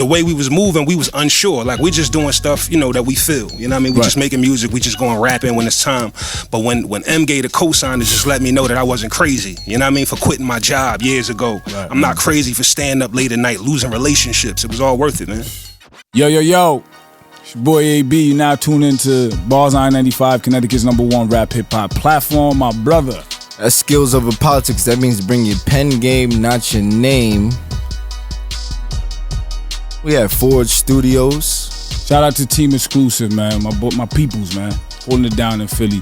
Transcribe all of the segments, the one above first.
way we was moving, we was unsure. Like, we just doing stuff, you know, that we feel. You know what I mean? We just making music. We just going rapping when it's time. But when M gave the cosign to just let me know that I wasn't crazy, you know what I mean, for quitting my job years ago. Right. I'm not crazy for staying up late at night, losing relationships. It was all worth it, man. Yo. It's your boy AB. You now tune into Bars I-95, Connecticut's #1 rap hip-hop platform. My brother. That's skills over politics. That means bring your pen game, not your name. We at Forge Studios. Shout out to Team Exclusive, man. My peoples, man. Holding it down in Philly.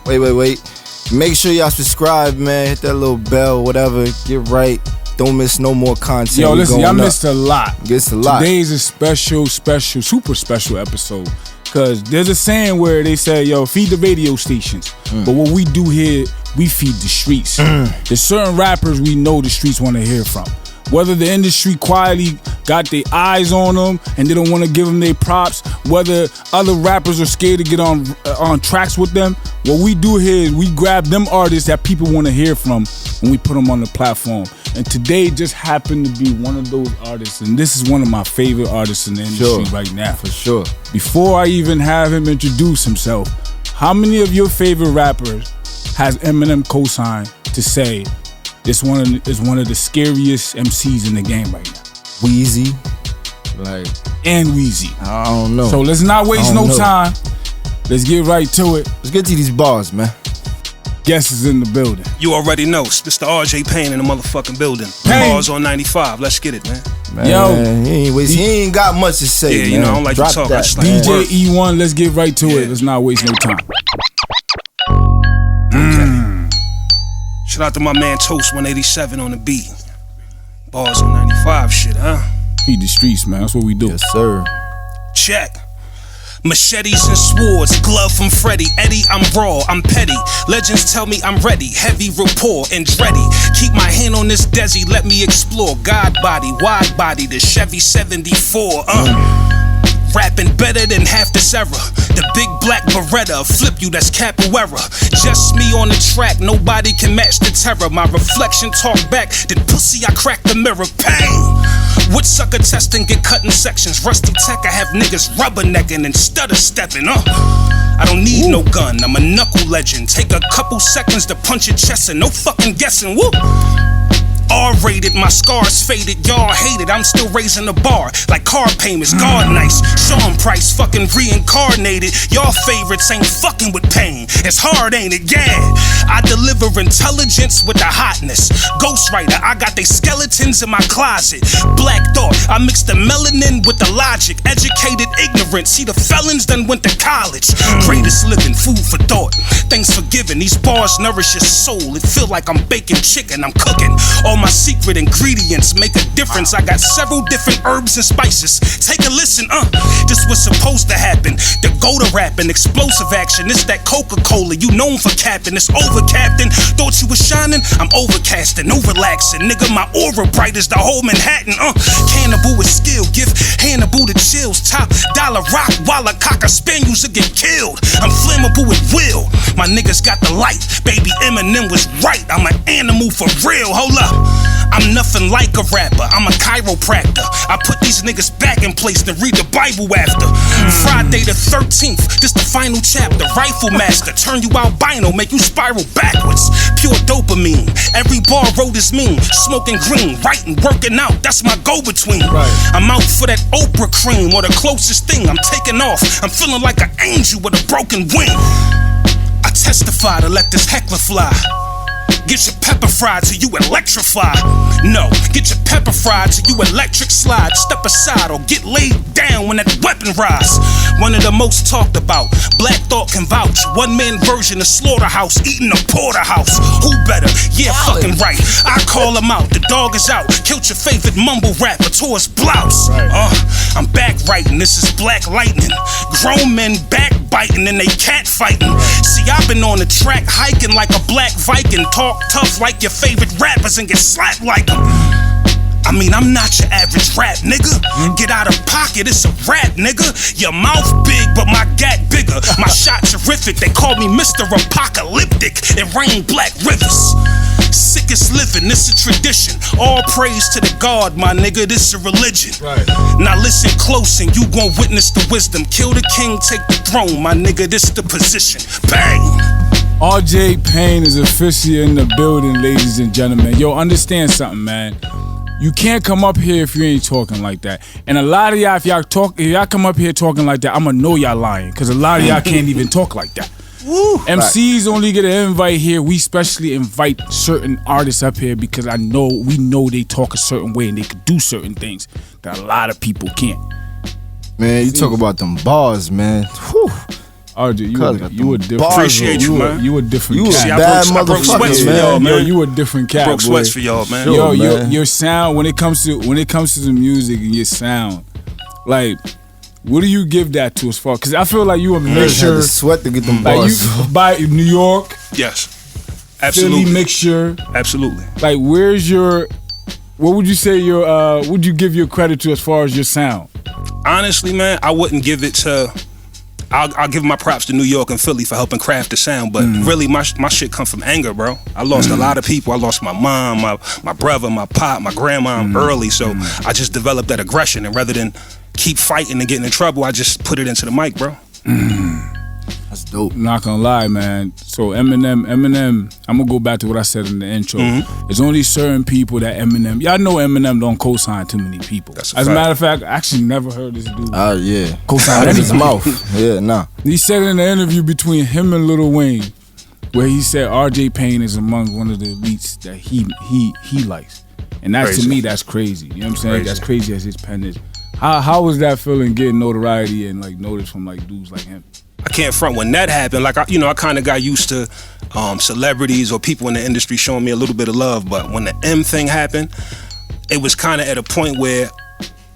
Wait. Make sure y'all subscribe, man. Hit that little bell, whatever. Get right. Don't miss no more content. Yo, listen, y'all missed a lot. Gets a lot. Today's a special, super special episode. Cause there's a saying where they say, yo, feed the radio stations. But what we do here, we feed the streets. There's certain rappers we know the streets want to hear from. Whether the industry quietly got their eyes on them and they don't want to give them their props, whether other rappers are scared to get on tracks with them, what we do here is we grab them artists that people want to hear from and we put them on the platform. And today just happened to be one of those artists, and this is one of my favorite artists in the industry right now. For sure. Before I even have him introduce himself, how many of your favorite rappers has Eminem co-signed to say this is one of the scariest MCs in the game right now? Weezy. And Weezy. I don't know. So let's not waste no time. Let's get right to it. Let's get to these bars, man. Guest is in the building. You already know, Mr. RJ Payne in the motherfucking building. Bars on 95. Let's get it, man. Yo, he ain't got much to say. Yeah, you know, I don't like Drop to talk. That. Like DJ E1, let's get right to it. Let's not waste no time. Shout out to my man Toast 187 on the beat. Bars on 95 shit, huh? Feed the streets, man. That's what we do. Yes, sir. Check. Machetes and swords, glove from Freddie. Eddie, I'm raw, I'm petty. Legends tell me I'm ready. Heavy rapport and dready. Keep my hand on this Desi, let me explore. God body, wide body, the Chevy 74. Rapping better than half this era. The big black Beretta, flip you, that's capoeira. Just me on the track, nobody can match the terror. My reflection talk back, then pussy I crack the mirror. Pain! Wood sucker testing, get cut in sections. Rusty tech, I have niggas rubbernecking and stutter stepping. I don't need no gun, I'm a knuckle legend. Take a couple seconds to punch your chest and no fucking guessing. Woo! R-rated, my scars faded, y'all hate it. I'm still raising the bar like car payments. God nice, Sean Price fucking reincarnated. Y'all favorites ain't fucking with pain. It's hard, ain't it? Yeah. I deliver intelligence with the hotness. Ghostwriter, I got they skeletons in my closet. Black thought, I mix the melanin with the logic. Educated ignorance, see the felons done went to college. Greatest living, food for thought. Thanks for giving, these bars nourish your soul. It feel like I'm baking chicken, I'm cooking. All my secret ingredients make a difference. I got several different herbs and spices. Take a listen, this was supposed to happen. The go-to rapping, explosive action. It's that Coca-Cola, you known for capping. It's over, Captain. Thought you was shining? I'm overcasting, no relaxing. Nigga, my aura bright as the whole Manhattan. Cannibal with skill, give Hannibal the chills. Top dollar rock, while a cocker spaniels will get killed. I'm flammable with will. My niggas got the light. Baby Eminem was right. I'm an animal for real. Hold up. I'm nothing like a rapper, I'm a chiropractor. I put these niggas back in place to read the Bible after. Friday the 13th, this the final chapter. Rifle master, turn you albino, make you spiral backwards. Pure dopamine, every bar wrote is mean. Smoking green, writing, working out, that's my go-between. I'm out for that Oprah cream, or the closest thing. I'm taking off, I'm feeling like an angel with a broken wing. I testify to let this heckler fly. Get your pepper fried till you electrify. No, get your pepper fried till you electric slide. Step aside or get laid down when that weapon rise. One of the most talked about, Black Thought can vouch. One man version of Slaughterhouse, eating a porterhouse. Who better? Yeah, fucking right. I call him out, the dog is out. Killed your favorite mumble rapper, tore his blouse. I'm back writing, this is Black Lightning. Grown men backbiting and they cat fighting. See, I've been on the track hiking like a black Viking. Talk tough like your favorite rappers and get slapped like them. I mean, I'm not your average rap nigga. Get out of pocket, it's a rap nigga. Your mouth big, but my gat bigger. My shot terrific, they call me Mr. Apocalyptic. It rain black rivers. Sickest living, this a tradition. All praise to the God, my nigga, this a religion. Right. Now listen close and you gon' witness the wisdom. Kill the king, take the throne, my nigga, this the position. Bang! RJ Payne is officially in the building, ladies and gentlemen. Yo, understand something, man. You can't come up here if you ain't talking like that. And a lot of y'all, if y'all come up here talking like that, I'ma know y'all lying. Cause a lot of y'all can't even talk like that. Woo. MCs only get an invite here. We specially invite certain artists up here because we know they talk a certain way and they can do certain things that a lot of people can't. Man, you talk about them bars, man. Whew. RJ, you a different. Appreciate you, man. You a different You cat. a bad I broke sweats motherfucker, for y'all, man. Yo, man. you a different cat. Broke boy. sweats for y'all, man. Yo, man. your sound when it comes to the music and your sound, like, what do you give that to as far? Because I feel like you a Had mixture. to sweat to get them Like bars. you by New York, Yes. Philly Absolutely. mixture. Absolutely. Like, where's your? What would you say your? Would you give your credit to as far as your sound? Honestly, man, I wouldn't give it to. I'll give my props to New York and Philly for helping craft the sound, but really my shit come from anger, bro. I lost a lot of people. I lost my mom, my brother, my pop, my grandma early, so I just developed that aggression, and rather than keep fighting and getting in trouble, I just put it into the mic, bro. That's dope. Not gonna lie, man. So Eminem, I'm gonna go back to what I said in the intro. There's only certain people that Eminem, y'all know Eminem don't co-sign too many people. That's a As a fact. matter of fact, I actually never heard this dude Yeah. co-sign Out of his anybody. mouth. Yeah, nah. He said in the interview between him and Lil Wayne, where he said RJ Payne is among one of the elites that he likes. And that's, to Crazy. me, that's crazy. You know what I'm saying? Crazy. That's crazy as his pen is. How was that feeling getting notoriety and like notice from like dudes like him? I can't front when that happened. Like I kind of got used to celebrities or people in the industry showing me a little bit of love, but when the M thing happened, it was kind of at a point where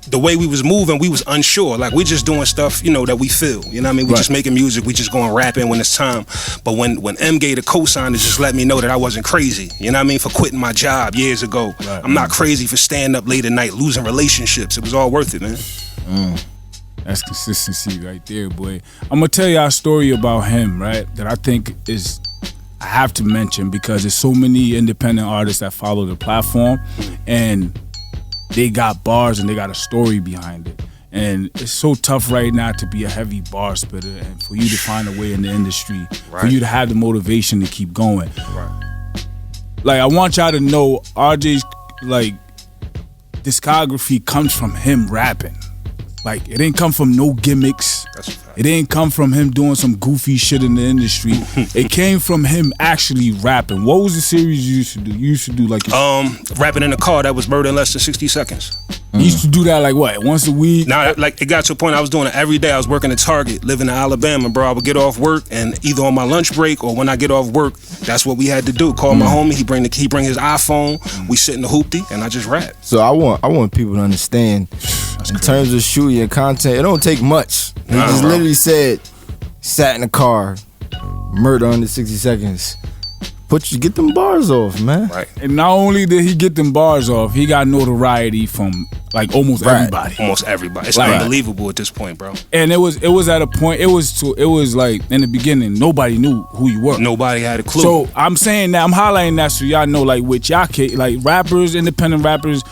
the way we was moving, we was unsure. Like we just doing stuff, that we feel. You know what I mean? We just making music. We just going rapping when it's time. But when M gave the cosign, it just let me know that I wasn't crazy. You know what I mean? For quitting my job years ago. Right. I'm not crazy for staying up late at night, losing relationships. It was all worth it, man. That's consistency right there, boy. I'm gonna tell y'all a story about him, right? That I think I have to mention because there's so many independent artists that follow the platform and they got bars and they got a story behind it. And it's so tough right now to be a heavy bar spitter and for you to find a way in the industry, for you to have the motivation to keep going. Right. Like, I want y'all to know RJ's, like, discography comes from him rapping. Like, it didn't come from no gimmicks. That's a fact. It didn't come from him doing some goofy shit in the industry. It came from him actually rapping. What was the series you used to do? You used to do like rapping in the car, that was Murder in Less Than 60 Seconds. You used to do that like what, once a week? Now, like, it got to a point I was doing it every day. I was working at Target, living in Alabama, bro. I would get off work, and either on my lunch break or when I get off work, that's what we had to do. Call my homie, he bring his iPhone, we sit in the hoopty, and I just rap. So I want people to understand, in terms of shooting your content, it don't take much. He just bro. literally said, sat in the car, murder under 60 seconds. Get them bars off, man. Right. And not only did he get them bars off, he got notoriety from like almost everybody. Almost everybody. It's Like- unbelievable at this point, bro. And it was at a point. It was like in the beginning, nobody knew who you were. Nobody had a clue. So I'm saying that, I'm highlighting that so y'all know, like with y'all like rappers, independent rappers,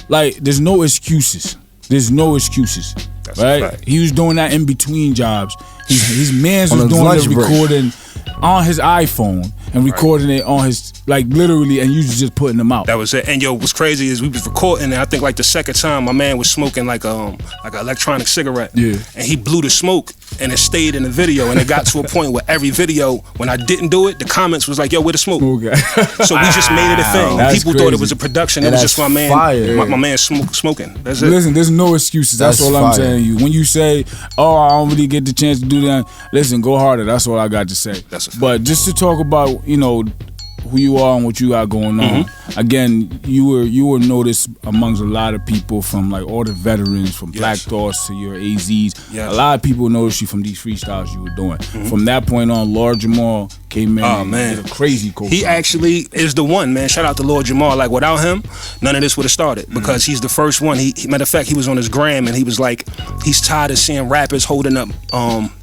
like there's no excuses. There's no excuses. That's a right? fact. He was doing that in between jobs. His mans On was his doing lunch the break. recording on his iPhone and recording it on his, like literally, and you was just putting them out. That was it. And yo, what's crazy is we was recording, and I think like the second time, my man was smoking like an electronic cigarette. Yeah. And he blew the smoke, and it stayed in the video. And it got to a point where every video, when I didn't do it, the comments was like, "Yo, where the smoke?" Okay. So we just made it a thing. That's People thought it crazy. was a production. And It was just that's my man, fire. my man smoking. That's it. Listen, there's no excuses. That's That's all I'm fire. saying to you. When you say, "Oh, I don't really get the chance to do that," listen, go harder. That's all I got to say. That's a fact. But just to talk about, who you are and what you got going on. Again, you were noticed amongst a lot of people, from like all the veterans, from Black Thoughts to your AZs. Yes. A lot of people noticed you from these freestyles you were doing. From that point on, Lord Jamal came in and man. did a crazy co-sign. He actually is the one, man. Shout out to Lord Jamar. Like, without him, none of this would have started because he's the first one. He matter of fact, he was on his gram and he was like, he's tired of seeing rappers holding up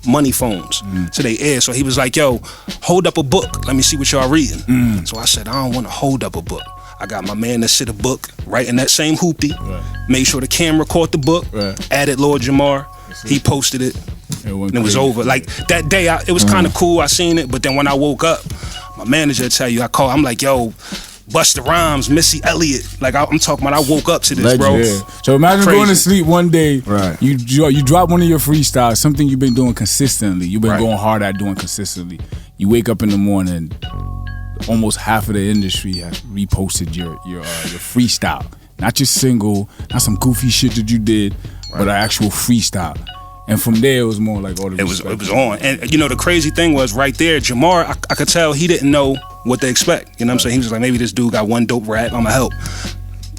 money phones to their ear. So he was like, yo, hold up a book. Let me see what y'all reading. So I said, I don't want to hold up a book. I got my man that sit a book right in that same hoopty. Made sure the camera caught the book. Added Lord Jamar. He posted it. And it was over. Like that day, it was kind of cool. I seen it, but then when I woke up, my manager tell you, I'm like, yo, Busta Rhymes, Missy Elliott. Like I'm talking about, I woke up to this, bro. Yeah. So imagine going to sleep one day, right. you drop one of your freestyles, something you've been doing consistently. You've been going hard at doing consistently. You wake up in the morning, almost half of the industry has reposted your freestyle, not your single, not some goofy shit that you did, but an actual freestyle. And from there, it was more like all the it was on. And you know, the crazy thing was right there, Jamar, I could tell he didn't know what to expect. You know what I'm saying? He was like, maybe this dude got one dope rap, I'ma help.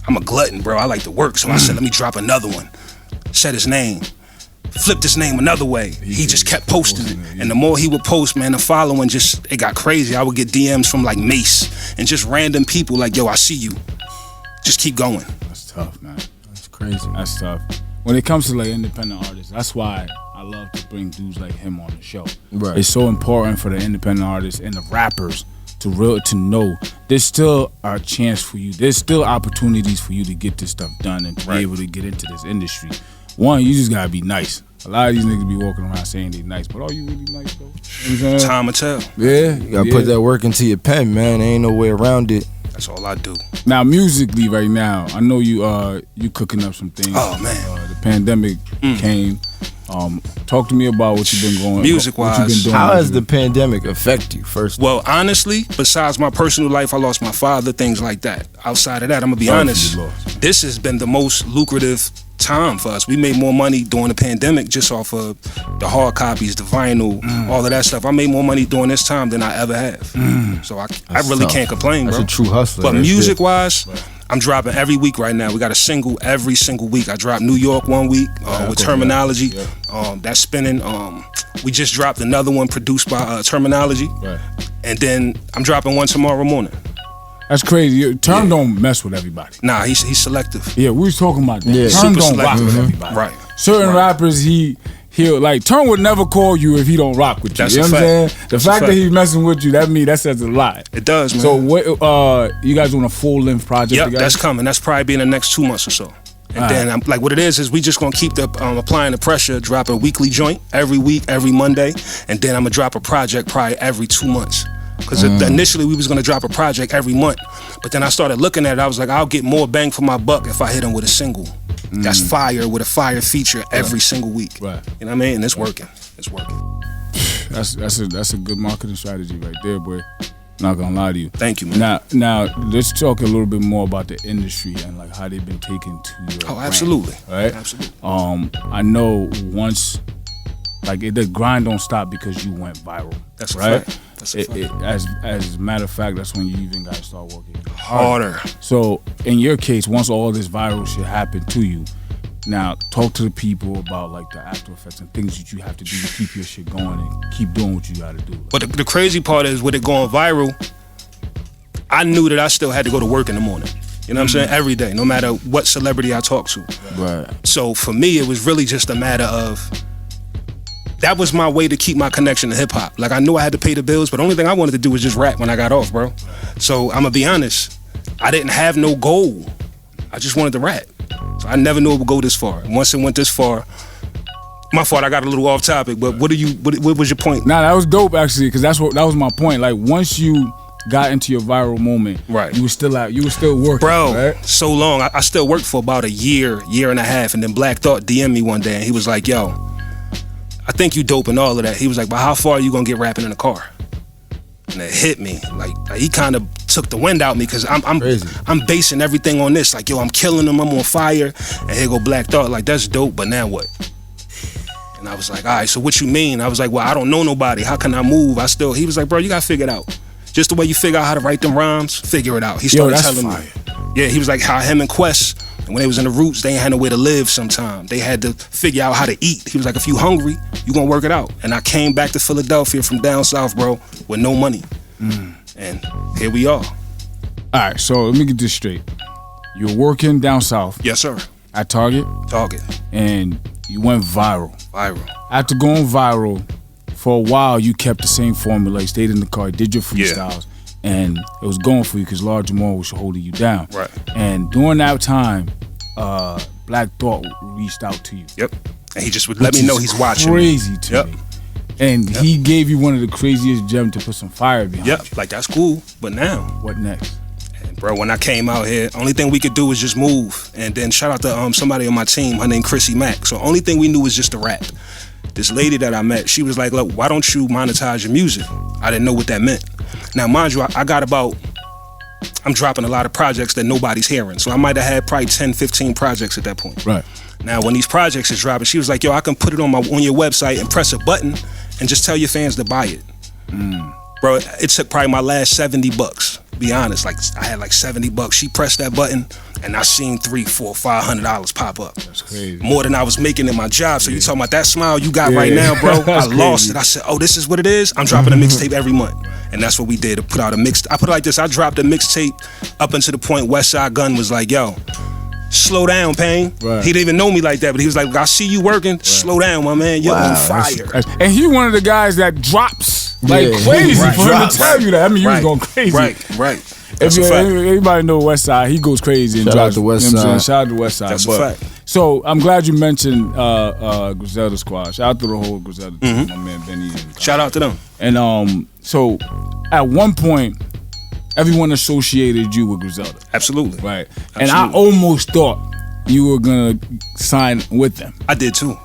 I'm a glutton, bro. I like to work. So I said, let me drop another one. Said his name. Flipped his name another way. He just kept posting it. And the more he would post, man, the following it got crazy. I would get DMs from like Mace and just random people like, yo, I see you. Just keep going. That's tough, man. That's crazy. That's tough. When it comes to like independent artists, that's why I love to bring dudes like him on the show. Right. It's so important for the independent artists and the rappers to know there's still a chance for you. There's still opportunities for you to get this stuff done and to be able to get into this industry. One, you just gotta be nice. A lot of these niggas be walking around saying they nice, but are you really nice though? You know Time will tell. Yeah, you gotta put that work into your pen, man. There ain't no way around it. That's all I do. Now, musically, right now, I know you cooking up some things. Oh man, the pandemic came. Talk to me about what you've been going. Music-wise, how has the pandemic affect you? First, well, honestly, besides my personal life, I lost my father, things like that. Outside of that, I'm gonna be honest. This has been the most lucrative time for us. We made more money during the pandemic just off of the hard copies, the vinyl, all of that stuff. I made more money during this time than I ever have. So I really can't complain, bro. That's a true hustler. But music-wise, I'm dropping every week right now. We got a single every single week. I dropped New York one week with Terminology. That's spinning. We just dropped another one produced by Terminology. And then I'm dropping one tomorrow morning. That's crazy. Term don't mess with everybody. Nah, he's selective. Yeah, we was talking about that. Yeah. Term don't Super rock with selective. everybody. Right. Certain rappers, he'll like Term would never call you if he don't rock with you. That's you know a what I'm fact. saying? The fact that he's messing with you, that says a lot. It does, man. So what? You guys doing a full length project? Yep, together? that's coming. That's probably be in the next 2 months or so. And then, like, what it is we just gonna keep the applying the pressure, drop a weekly joint every week, every Monday, and then I'm gonna drop a project probably every 2 months. Because initially we was gonna drop a project every month, but then I started looking at it. I was like, I'll get more bang for my buck if I hit him with a single. That's fire with a fire feature every single week. Right. You know what I mean? And it's working. It's working. That's a good marketing strategy right there, boy. Not gonna lie to you. Thank you, man. Now let's talk a little bit more about the industry and like how they've been taken to your brand, absolutely. Right? Absolutely. I know once like the grind don't stop because you went viral. That's right. Fact. That's a fact. As a matter of fact, that's when you even gotta start working harder. So in your case, once all this viral shit happened to you, now talk to the people about like the after effects and things that you have to do to keep your shit going and keep doing what you gotta do. But the crazy part is with it going viral, I knew that I still had to go to work in the morning. You know what I'm saying? Every day, no matter what celebrity I talk to. Right. So for me, it was really just a matter of, that was my way to keep my connection to hip hop. Like I knew I had to pay the bills, but the only thing I wanted to do was just rap when I got off, bro. So I'm gonna be honest, I didn't have no goal. I just wanted to rap. So I never knew it would go this far. And once it went this far, my fault, I got a little off topic, but what was your point? Nah, that was dope actually, because that was my point. Like once you got into your viral moment, right? You were still working, bro. Right? So long. I still worked for about a year and a half, and then Black Thought DM'd me one day, and he was like, "Yo, I think you dope and all of that." He was like, "But how far are you gonna get rapping in the car?" And it hit me. Like he kind of took the wind out me because I'm basing everything on this. Like, yo, I'm killing them. I'm on fire. And here go Black Thought. Like, that's dope. But now what? And I was like, all right. So what you mean? I was like, well, I don't know nobody. How can I move? He was like, bro, you got to figure it out. Just the way you figure out how to write them rhymes, figure it out. He started telling me. Yeah, he was like, how him and Quest And when they was in the roots, they ain't had nowhere to live sometime. They had to figure out how to eat. He was like, if you hungry, you gonna work it out. And I came back to Philadelphia from down south, bro, with no money. And here we are. All right, so let me get this straight. You're working down south. Yes, sir. At Target. And you went viral. After going viral, for a while you kept the same formula. You stayed in the car, did your freestyles, and it was going for you because Lord Jamal was holding you down. Right. And during that time, Black Thought reached out to you. Yep. And he just would let me know he's watching. Crazy to me. And he gave you one of the craziest gems to put some fire behind. Yep. Like that's cool. But now, what next? Bro, when I came out here, only thing we could do was just move. And then shout out to somebody on my team, her name Chrissy Mack. So only thing we knew was just to rap. This lady that I met, she was like, look, why don't you monetize your music? I didn't know what that meant. Now, mind you, I got I'm dropping a lot of projects that nobody's hearing. So I might have had probably 10, 15 projects at that point. Right. Now, when these projects is dropping, she was like, yo, I can put it on your website and press a button and just tell your fans to buy it. Bro, it took probably my last $70. Be honest, like I had like $70. She pressed that button, and I seen $300, $400, $500 pop up. That's crazy. More than I was making in my job. So you talking about that smile you got right now, bro? I lost it. I said, oh, this is what it is. I'm dropping a mixtape every month, and that's what we did. To put out a mix. I put it like this. I dropped a mixtape up until the point Westside Gunn was like, yo, slow down, Payne. Right. He didn't even know me like that, but he was like, I see you working. Right. Slow down, my man. You're on fire. And he one of the guys that drops like crazy for him to tell you that. I mean, you was going crazy. Right. If everybody know Westside, he goes crazy and shout drops. Out to Westside. Shout out to Westside. That's a fact. So I'm glad you mentioned Griselda Squad. Shout out to the whole Griselda team, my man Benny. Shout out to them. And so at one point, everyone associated you with Griselda. Absolutely. Right. Absolutely. And I almost thought you were gonna sign with them. I did too.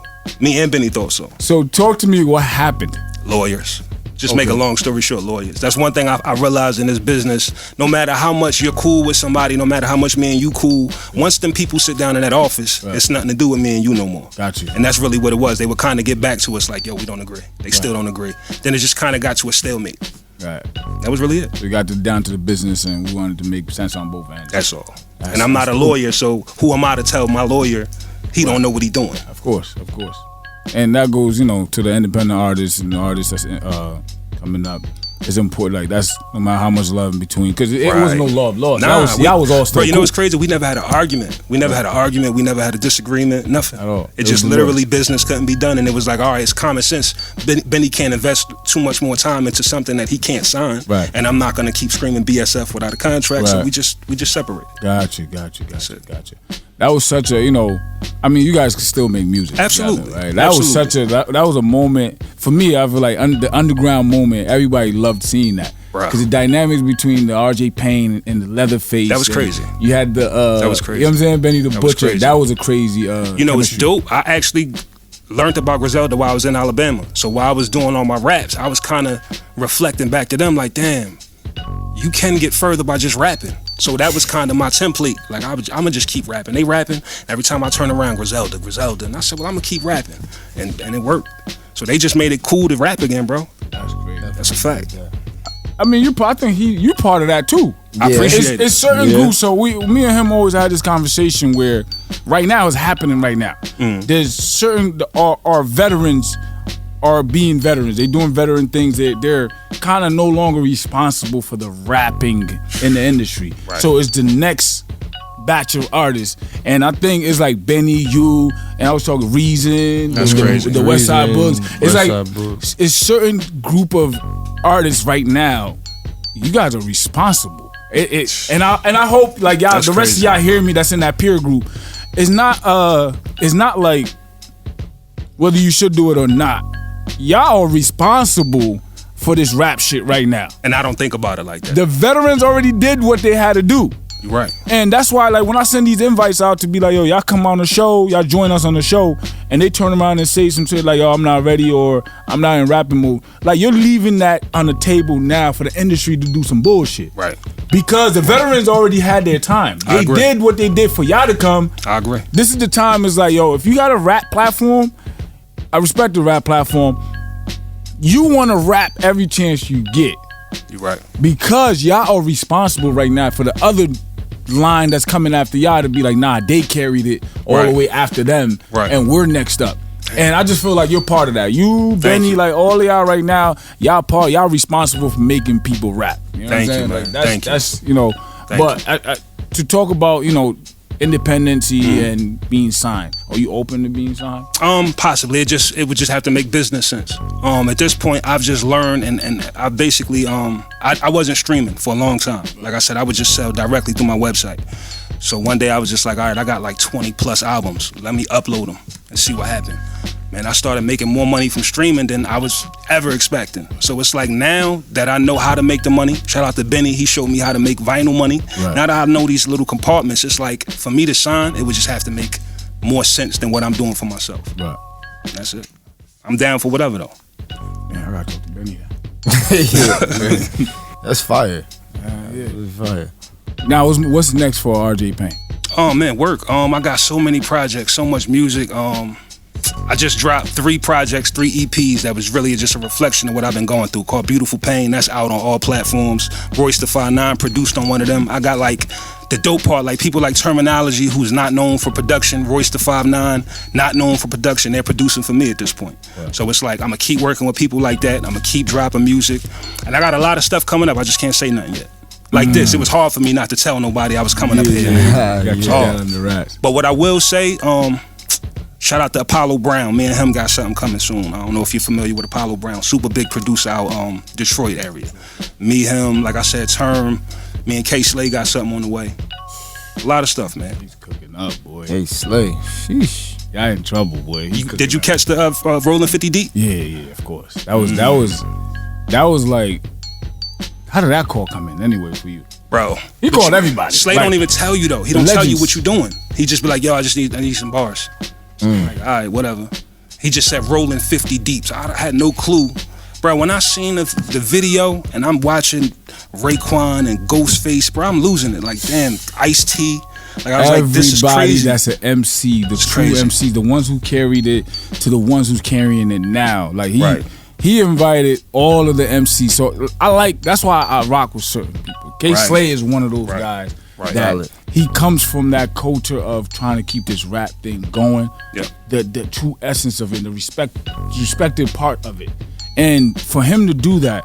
Me and Benny thought so. So talk to me what happened. Lawyers. Just make a long story short, lawyers. That's one thing I realized in this business. No matter how much you're cool with somebody, no matter how much me and you cool, once them people sit down in that office, it's nothing to do with me and you no more. Got you. And that's really what it was. They would kind of get back to us like, yo, we don't agree. They still don't agree. Then it just kind of got to a stalemate. Right. That was really it. We got down to the business and we wanted to make sense on both ends. That's all. And I'm not a lawyer, so who am I to tell my lawyer he don't know what he doing? Of course. And that goes, to the independent artists and the artists that's coming up. It's important. Like that's no matter how much love in between, because it wasn't no love lost. Y'all was all still. Bro, you know what's crazy? We never had an argument. We never had a disagreement. Nothing at all. It just literally business couldn't be done, and it was like, all right, it's common sense. Benny can't invest too much more time into something that he can't sign, right? And I'm not gonna keep screaming BSF without a contract. Right. So we just separate. Got you. That was such a, you guys can still make music. Absolutely. Together, right? That was a moment for me. I feel like the underground moment. Everybody loved seeing that because the dynamics between the RJ Payne and the Leatherface. That was crazy. You had the that was crazy. You know what I'm saying, Benny the Butcher. That was a crazy. It's dope. I actually learned about Griselda while I was in Alabama. So while I was doing all my raps, I was kind of reflecting back to them like, damn, you can get further by just rapping. So that was kind of my template. Like I'm gonna just keep rapping. They rapping. Every time I turn around, Griselda. And I said, well, I'm gonna keep rapping, and it worked. So they just made it cool to rap again, bro. That's great. That's a fact. I mean, I think you part of that too. I appreciate it. It's certain groups. So me and him always had this conversation where right now it's happening right now. There's certain our veterans are being veterans. They doing veteran things. They're kind of no longer responsible for the rapping in the industry. Right. So it's the next batch of artists, and I think it's like Benny, you, and I was talking Reason, the Westside Books. It's it's certain group of artists right now. You guys are responsible. And I hope like y'all, the rest of y'all hear me. That's in that peer group. It's not like whether you should do it or not. Y'all are responsible for this rap shit right now. And I don't think about it like that. The veterans already did what they had to do. You're right. And that's why, like, when I send these invites out to be like, yo, y'all come on the show, y'all join us on the show, and they turn around and say some shit like, yo, I'm not ready or I'm not in rapping mood. Like, you're leaving that on the table now for the industry to do some bullshit. Right. Because the veterans already had their time. They did what they did for y'all to come. I agree. This is the time, it's like, yo, if you got a rap platform, I respect the rap platform. You want to rap every chance you get. You're right. Because y'all are responsible right now for the other line that's coming after y'all to be like, nah, they carried it all the way after them, and we're next up. And I just feel like you're part of that. You, Benny, like all of y'all right now, y'all responsible for making people rap. You know what I'm saying? Man. Like that's you know. But to talk about, you know, independency and being signed, are you open to being signed? Possibly. It would just have to make business sense. At this point, I've just learned, and I basically I wasn't streaming for a long time. Like I said, I would just sell directly through my website. So one day I was just like, all right, I got like 20 plus albums. Let me upload them and see what happened. Man, I started making more money from streaming than I was ever expecting. So it's like now that I know how to make the money, shout out to Benny, he showed me how to make vinyl money. Now that I know these little compartments, it's like for me to sign, it would just have to make more sense than what I'm doing for myself. Right. That's it. I'm down for whatever though. Yeah, I gotta talk to Benny. That's fire. Yeah. That's fire. Now, what's next for RJ Payne? Oh man, work. I got so many projects, so much music. I just dropped 3 projects, 3 EPs that was really just a reflection of what I've been going through, called Beautiful Pain. That's out on all platforms. Royce the 5'9" produced on one of them. I got like the dope part, like people like Terminology, who's not known for production. Royce the 5'9", not known for production. They're producing for me at this point. Yeah. So it's like I'm gonna keep working with people like that. I'm gonna keep dropping music, and I got a lot of stuff coming up. I just can't say nothing yet. Like this, it was hard for me not to tell nobody I was coming up here. But what I will say, shout out to Apollo Brown. Me and him got something coming soon. I don't know if you're familiar with Apollo Brown. Super big producer out Detroit area. Me, him, like I said, Term. Me and K Slay got something on the way. A lot of stuff, man. He's cooking up, boy. K Slay. Sheesh. Y'all in trouble, boy. Did you catch the Rolling 50 Deep? Yeah, of course. That was like, how did that call come in anyway for you? Bro. He called everybody. Slay don't even tell you though. He don't tell you what you're doing. He just be like, yo, I need some bars. So I'm like, all right, whatever. He just said rolling 50 deep. So I had no clue. Bro, when I seen the video and I'm watching Raekwon and Ghostface, bro, I'm losing it. Like, damn, Ice-T. Like, I was like, this is crazy. That's an MC, the true MC, the ones who carried it to the ones who's carrying it now. Like, he invited all of the MCs. So that's why I rock with certain people. K Slay is one of those guys that he comes from that culture of trying to keep this rap thing going. Yep. The true essence of it, the respected part of it. And for him to do that,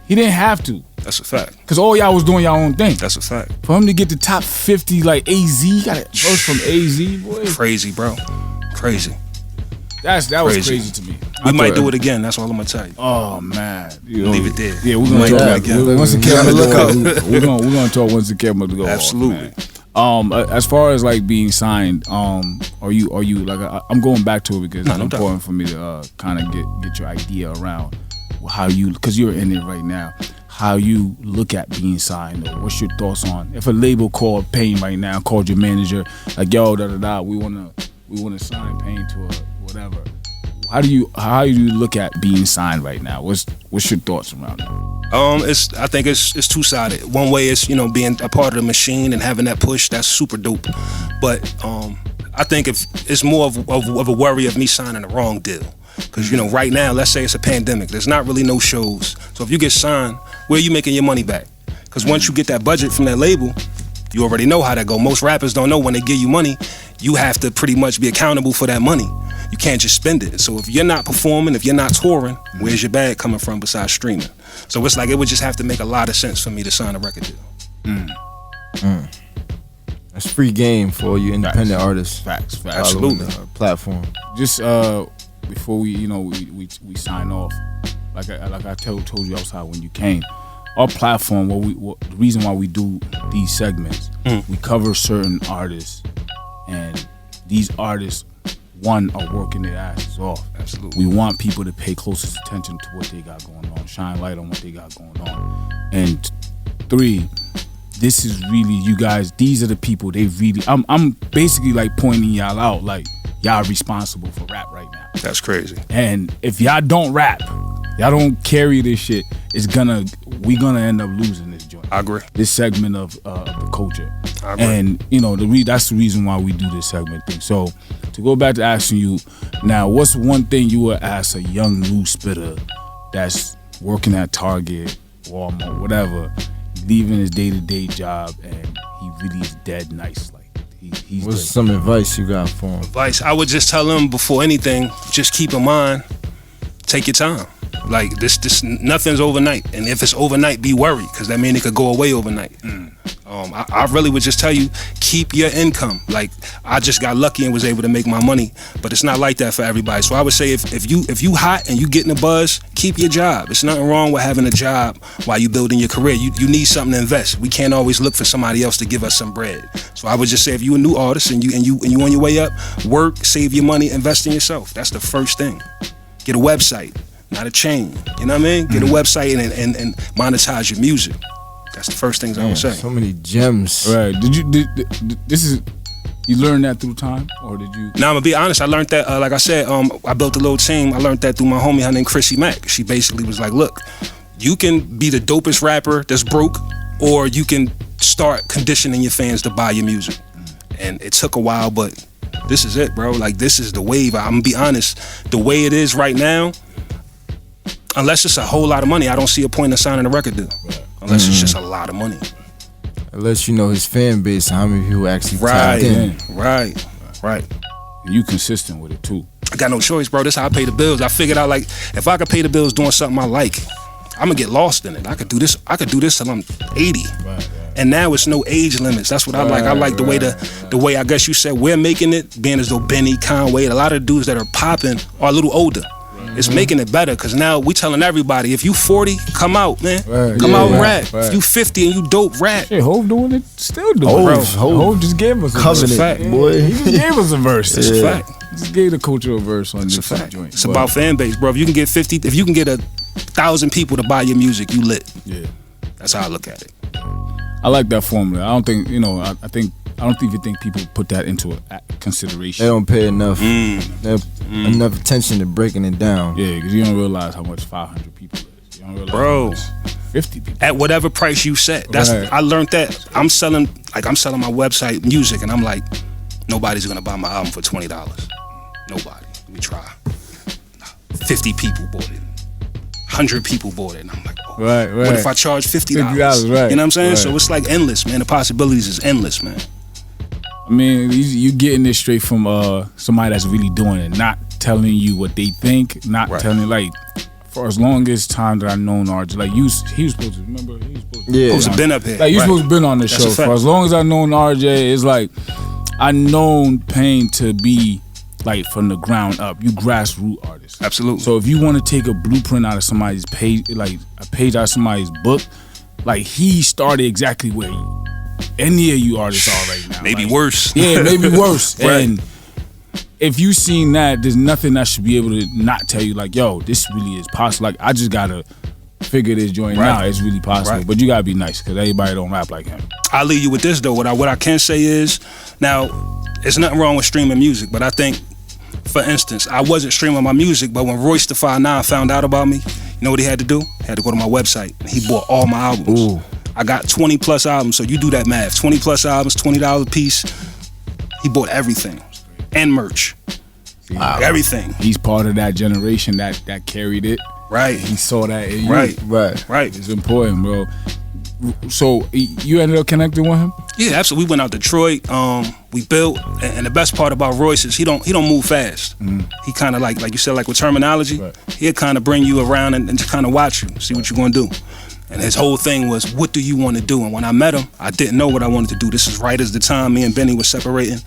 he didn't have to. That's a fact. Because all y'all was doing y'all own thing. That's a fact. For him to get the top 50, like AZ, he got a verse from AZ, boy. Crazy, bro. Crazy. That was crazy to me. We might do it again. That's all I'm gonna tell you. Oh man, leave it there. Yeah, we're gonna talk again. Once the camera look up, we're gonna talk once the camera go. Absolutely. Off, as far as like being signed, are you like I'm going back to it because it's important for me to kind of get your idea around how you, because you're in it right now, how you look at being signed, or what's your thoughts on if a label called Payne right now, called your manager like, yo, we wanna sign Payne to a whatever. How do you look at being signed right now? What's your thoughts around that? I think it's two-sided. One way is, being a part of the machine and having that push, that's super dope. But I think if it's more of a worry of me signing the wrong deal. Because, right now, let's say it's a pandemic. There's not really no shows. So if you get signed, where are you making your money back? Because once you get that budget from that label, you already know how that go. Most rappers don't know when they give you money, you have to pretty much be accountable for that money. You can't just spend it. So if you're not performing, if you're not touring, where's your bag coming from besides streaming? So it's like it would just have to make a lot of sense for me to sign a record deal. That's free game for you independent artists. Facts. Absolutely. Platform. Just before we we sign off, like I told you outside when you came, our platform, the reason why we do these segments, we cover certain artists, and these artists, one, are working their asses off. Absolutely. We want people to pay closest attention to what they got going on, shine light on what they got going on. And 3, this is really, you guys, these are the people they really, I'm basically like pointing y'all out, like y'all responsible for rap right now. That's crazy. And if y'all don't rap, y'all don't carry this shit, we gonna end up losing this joint. I agree. This segment of the culture. I agree. And that's the reason why we do this segment thing. So to go back to asking you now, what's one thing you would ask a young new spitter that's working at Target, Walmart, whatever, leaving his day-to-day job, and he really is dead nice. Like he's What's good. some advice you got for him? Advice, I would just tell him before anything, just keep in mind, take your time. Like this nothing's overnight, and if it's overnight, be worried, because that means it could go away overnight. I really would just tell you, keep your income. Like, I just got lucky and was able to make my money, but it's not like that for everybody. So I would say if you hot and you getting a buzz, keep your job. There's nothing wrong with having a job while you building your career. You need something to invest. We can't always look for somebody else to give us some bread. So I would just say, if you a new artist and you on your way up, work, save your money, invest in yourself. That's the first thing. Get a website, not a chain. You know what I mean? Get a website and monetize your music. That's the first things I would say. So many gems. Right. You learned that through time, or did you? Now I'm gonna be honest. I learned that, like I said, I built a little team. I learned that through my homie, her named Chrissy Mack. She basically was like, "Look, you can be the dopest rapper that's broke, or you can start conditioning your fans to buy your music." And it took a while, but this is it, bro. Like, this is the wave. I'm gonna be honest. The way it is right now, unless it's a whole lot of money, I don't see a point in signing a record deal. Right. Unless it's just a lot of money. Unless you know his fan base and how many people actually tapped in. Right. You consistent with it too. I got no choice, bro. This is how I pay the bills. I figured out, like, if I could pay the bills doing something I like, I'm gonna get lost in it. I could do this till I'm 80. Right. And now it's no age limits. That's what I like. I like the way I guess you said we're making it, being as though Benny, Conway, a lot of the dudes that are popping are a little older. It's making it better, because now we telling everybody, if you 40, come out, man. Come out and rap. If you 50 and you dope, rap. Shit, Hov doing it, still doing it. Hov just gave us a Covenant, verse. boy. He just gave us a verse. It's a fact. He just gave the cultural verse on It's this a fact. joint. It's about fan base, bro. If you can get 1,000 people to buy your music, you lit. Yeah. That's how I look at it. I like that formula. I don't think, I don't even think people put that into consideration. They don't pay enough enough attention to breaking it down. Yeah, because you don't realize how much 500 people is. You don't realize Bro. how much 50 people. At whatever price you set. I learned that. I'm selling my website music, and I'm like, nobody's gonna buy my album for $20. Nobody. Let me try. 50 people bought it. 100 people bought it, and I'm like, oh, right. What if I charge $50? $50, right. You know what I'm saying? Right. So it's like endless, man. The possibilities is endless, man. I mean, you getting this straight from somebody that's really doing it, not telling you what they think, not telling, like, for as long as time that I've known RJ, like, he was supposed to, remember? He was supposed to been up here. Like, you supposed to been on the show. For as long as I've known RJ, it's like, I known Payne to be, like, from the ground up. You grassroots artist. Absolutely. So if you want to take a blueprint out of somebody's page, like a page out of somebody's book, like, he started exactly where any of you artists are right now. Maybe like, worse. Yeah, maybe worse. Right. And if you seen that, there's nothing that should be able to not tell you, like, yo, this really is possible. Like, I just gotta figure this joint out. It's really possible. Right. But you gotta be nice, because everybody don't rap like him. I'll leave you with this, though. What I can say is, now, there's nothing wrong with streaming music, but I think, for instance, I wasn't streaming my music, but when Royce the 5'9" found out about me, you know what he had to do? He had to go to my website. He bought all my albums. Ooh. I got 20 plus albums, so you do that math. 20 plus albums, $20 a piece. He bought everything. And merch. Wow. Everything. He's part of that generation that carried it. Right. He saw that in you. Right. It's important, bro. So you ended up connecting with him? Yeah, absolutely. We went out Detroit. We built, and the best part about Royce is he don't move fast. He kind of like you said, like with terminology, he'll kind of bring you around and just kind of watch you, see what you're gonna do. And his whole thing was, what do you want to do? And when I met him, I didn't know what I wanted to do. This is right as the time me and Benny was separating.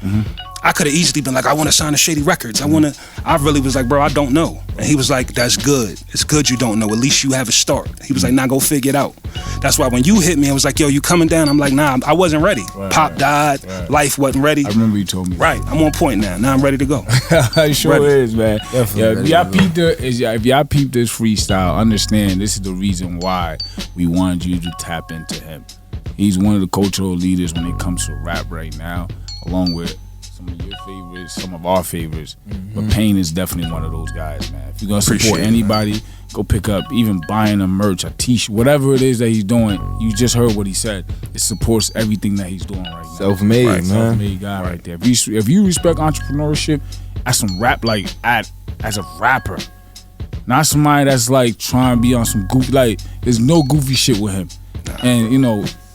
I could have easily been like, I want to sign to Shady Records. I really was like, bro, I don't know. And he was like, that's good. It's good you don't know. At least you have a start. He was like, nah, go figure it out. That's why when you hit me, I was like, yo, you coming down? I'm like, nah, I wasn't ready. Pop died. Life wasn't ready. I remember you told me. Right. I'm on point now. Now I'm ready to go. It sure Ready. is, man. Definitely. If y'all peep this freestyle, understand this is the reason why we wanted you to tap into him. He's one of the cultural leaders when it comes to rap right now, along with some of your favorites, some of our favorites. But Payne is definitely one of those guys, man. If you're gonna support anybody, go pick up, even buying a merch, a t-shirt, whatever it is that he's doing. You just heard what he said. It supports everything that he's doing right now. Self-made, man. Self-made guy right there. If you respect entrepreneurship as some rap, like as a rapper, not somebody that's like trying to be on some goofy, like there's no goofy shit with him. And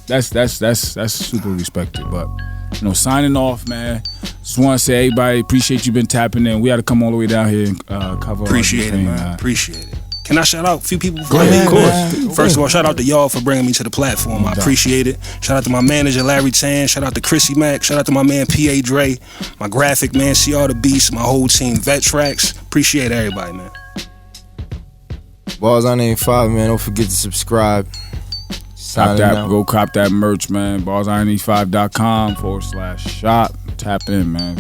that's super respected. But you know, signing off, man. Just want to say, everybody, appreciate you been tapping in. We had to come all the way down here and cover. Appreciate it, man. Appreciate it. Can I shout out a few people? Go ahead, of course. First of all, shout out to y'all for bringing me to the platform. I appreciate it. Shout out to my manager, Larry Tan. Shout out to Chrissy Mack. Shout out to my man, P.A. Dre. My graphic man, CR The Beast. My whole team, Vet Tracks. Appreciate everybody, man. Bars I-95, man. Don't forget to subscribe. Go cop that merch, man. BarsI-95.com/shop. Tap in, man.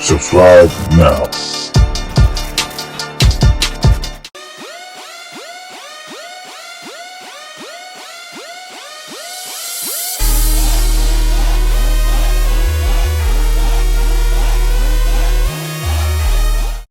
Subscribe now.